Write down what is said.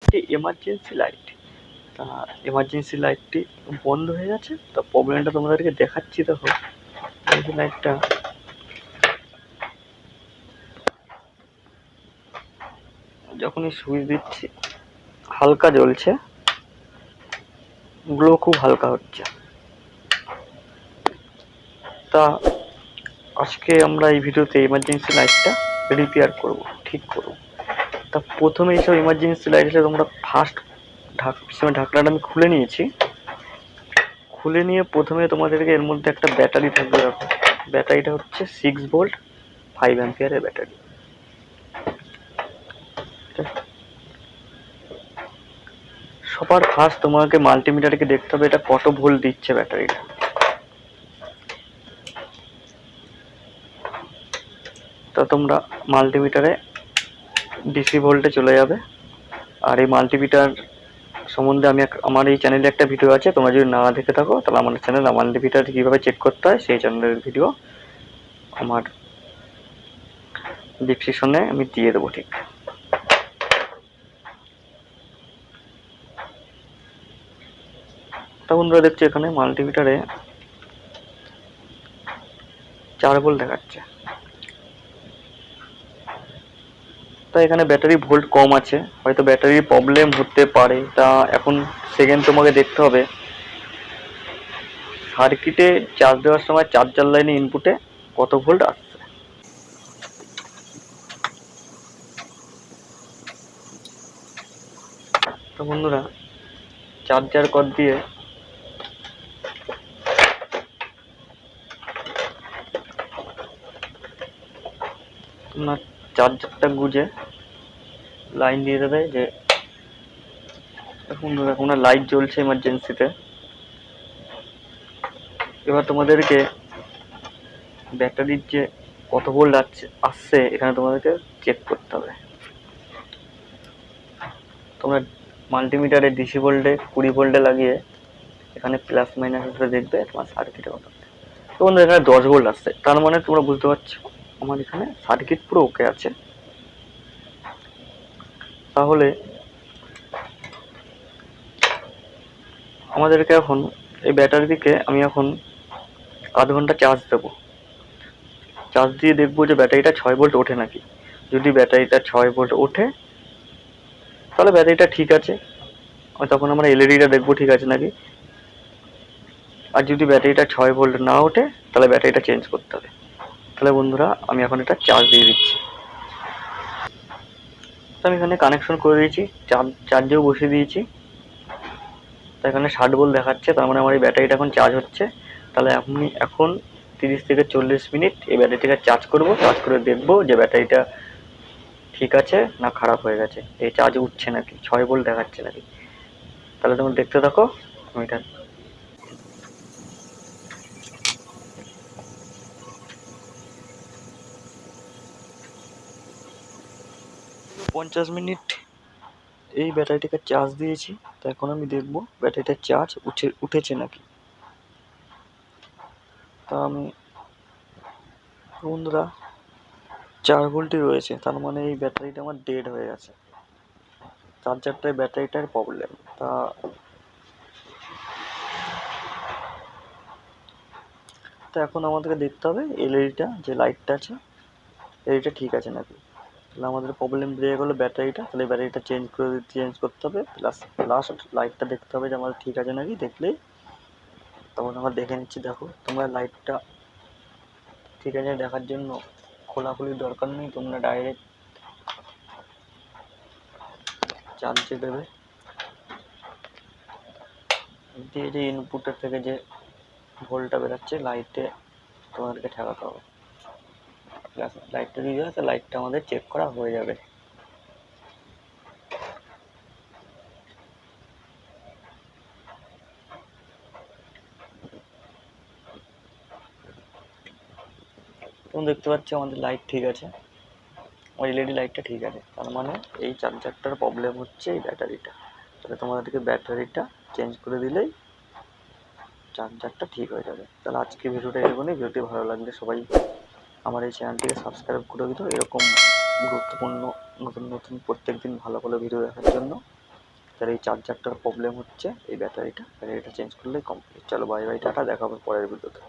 একটি emergency light. তা emergency লাইটটি বন্ধ হয়ে গেছে। তা প্রবলেমটা তোমাদেরকে দেখাচ্ছি। দেখো এই যে লাইটটা যখনই সুইচ দিচ্ছি হালকা জ্বলছে, গ্লো খুব হালকা হচ্ছে। তা আজকে আমরা এই ভিডিওতে এমার্জেন্সি লাইটটা রিপেয়ার করব, ঠিক করব। তা প্রথমে এইসব এমার্জেন্সি লাইটটা তোমরা ফার্স্ট ঢাকনাটা আমি খুলে নিয়েছি। খুলে নিয়ে প্রথমে তোমাদেরকে এর মধ্যে একটা ব্যাটারি থাকবে। দেখো ব্যাটারিটা হচ্ছে 6 ভোল্ট 5 অ্যাম্পিয়ারের ব্যাটারি। সবার ফার্স্ট তোমাকে মাল্টিমিটারকে দেখতে হবে এটা কত ভোল্ট দিচ্ছে ব্যাটারিটা। তো তোমরা মাল্টিমিটারে ডিসি ভোল্টে চলে যাবে। আর এই মাল্টিমিটার সম্বন্ধে আমি আমার এই চ্যানেলে একটা ভিডিও আছে, তোমরা যদি না দেখে থাকো তাহলে আমার চ্যানেল মাল্টিমিটার কীভাবে চেক করতে হয় সেই চ্যানেলের ভিডিও আমার ডিসক্রিপশনে আমি দিয়ে দেবো। ঠিক তা বন্ধুরা দেখছি এখানে মাল্টিমিটারে 4 ভোল্ট দেখাচ্ছে। তা এখানে ব্যাটারি ভোল্ট কম আছে, হয়তো ব্যাটারির প্রবলেম হতে পারে। তা এখন সেকেন্ড তোমাকে দেখতে হবে সার্কিটে চার্জ দেওয়ার সময় চার্জার লাইনে ইনপুটে কত ভোল্ট আসছে। তো বন্ধুরা চার্জার কর্ড দিয়ে তোমরা চার্জারটা গুঁজে লাইন দিয়ে দেবে। যে এখন দেখো লাইট জ্বলছে এমার্জেন্সিতে। এবার তোমাদেরকে ব্যাটারির যে কত ভোল্ট আসছে এখানে তোমাদেরকে চেক করতে হবে। তোমরা মাল্টিমিটারে ডিসি ভোল্টে 20 ভোল্টে লাগিয়ে এখানে প্লাস মাইনাস হিসেবে দেখবে তোমার সার্কিটে কত। তো বন্ধু এখানে 10 ভোল্ট আসছে, তার মানে তোমরা বুঝতে পারছো আমার এখানে সার্কিট পুরো ওকে আছে। তাহলে আমাদেরকে এখন এই ব্যাটারিটিকে আমি এখন আধ ঘন্টা চার্জ দেবো। চার্জ দিয়ে দেখবো যে ব্যাটারিটা 6 ভোল্ট ওঠে নাকি। যদি ব্যাটারিটা 6 ভোল্ট ওঠে তাহলে ব্যাটারিটা ঠিক আছে, তখন আমরা এলইডিটা দেখবো ঠিক আছে নাকি। আর যদি ব্যাটারিটা 6 ভোল্ট না ওঠে তাহলে ব্যাটারিটা চেঞ্জ করতে হবে। তাহলে বন্ধুরা আমি এখন এটা চার্জ দিয়ে দিচ্ছি। তো আমি এখানে কানেকশন করে দিয়েছি, চার্জেও বসিয়ে দিয়েছি। তো এখানে 60 ভোল্ট দেখাচ্ছে, তার মানে আমার এই ব্যাটারিটা এখন চার্জ হচ্ছে। তাহলে আমি এখন 30 থেকে 40 মিনিট এই ব্যাটারিটাকে চার্জ করব। চার্জ করে দেখবো যে ব্যাটারিটা ঠিক আছে না খারাপ হয়ে গেছে, এই চার্জ উঠছে নাকি, 6 ভোল্ট দেখাচ্ছে নাকি। তাহলে তোমরা দেখতে থাকো। আমি এটা 50 মিনিট এই ব্যাটারিটাকে চার্জ দিয়েছি। তো এখন আমি দেখবো ব্যাটারিটা চার্জ উঠেছে নাকি। তা আমি বন্ধুরা 4 ভোল্টই রয়েছে, তার মানে এই ব্যাটারিটা আমার ডেড হয়ে গেছে। চার্জারটার ব্যাটারিটার প্রবলেম। তা এখন আমাদেরকে দেখতে হবে এলইডিটা যে লাইটটা আছে এলইডিটা ঠিক আছে নাকি। তাহলে আমাদের প্রবলেম বেরিয়ে গেলো ব্যাটারিটা। তাহলে ব্যাটারিটা চেঞ্জ করতে হবে। প্লাস লাস্ট লাইটটা দেখতে হবে যে আমাদের ঠিক আছে নাকি। দেখলেই তখন আমরা দেখে নিচ্ছি। দেখো তোমরা লাইটটা ঠিক আছে দেখার জন্য খোলাখুলির দরকার নেই, তোমরা ডাইরেক্ট চার্জে দেবে দিয়ে যে ইনপুটের থেকে যে ভোল্টটা বেরোচ্ছে লাইটে তোমাদেরকে ঠেকাতে হবে। প্লাস লাইটটা দিয়ে দেবে, লাইটটা আমাদের চেক করা হয়ে যাবে। তোমরা দেখতে পাচ্ছ আমাদের লাইট ঠিক আছে, আমার এলইডি লাইটটা ঠিক আছে। তার মানে এই চার্জারটার প্রবলেম হচ্ছে এই ব্যাটারিটা। তাহলে তোমাদেরকে ব্যাটারিটা চেঞ্জ করে দিলেই চার্জারটা ঠিক হয়ে যাবে। তাহলে আজকে ভিডিওটা এরকমই। ভিডিওটি ভালো লাগলে সবাই আমার এই চ্যানেলটিকে সাবস্ক্রাইব করে দিও এরকম গুরুত্বপূর্ণ নতুন নতুন প্রত্যেক দিন ভালো ভালো ভিডিও দেখার জন্য। তার এই চার্জারটার প্রবলেম হচ্ছে, এই ব্যাটারিটা চেঞ্জ করলেই কমপ্লিট। চলো বাই বাই, টাটা, দেখা হবে পরের ভিডিওতে।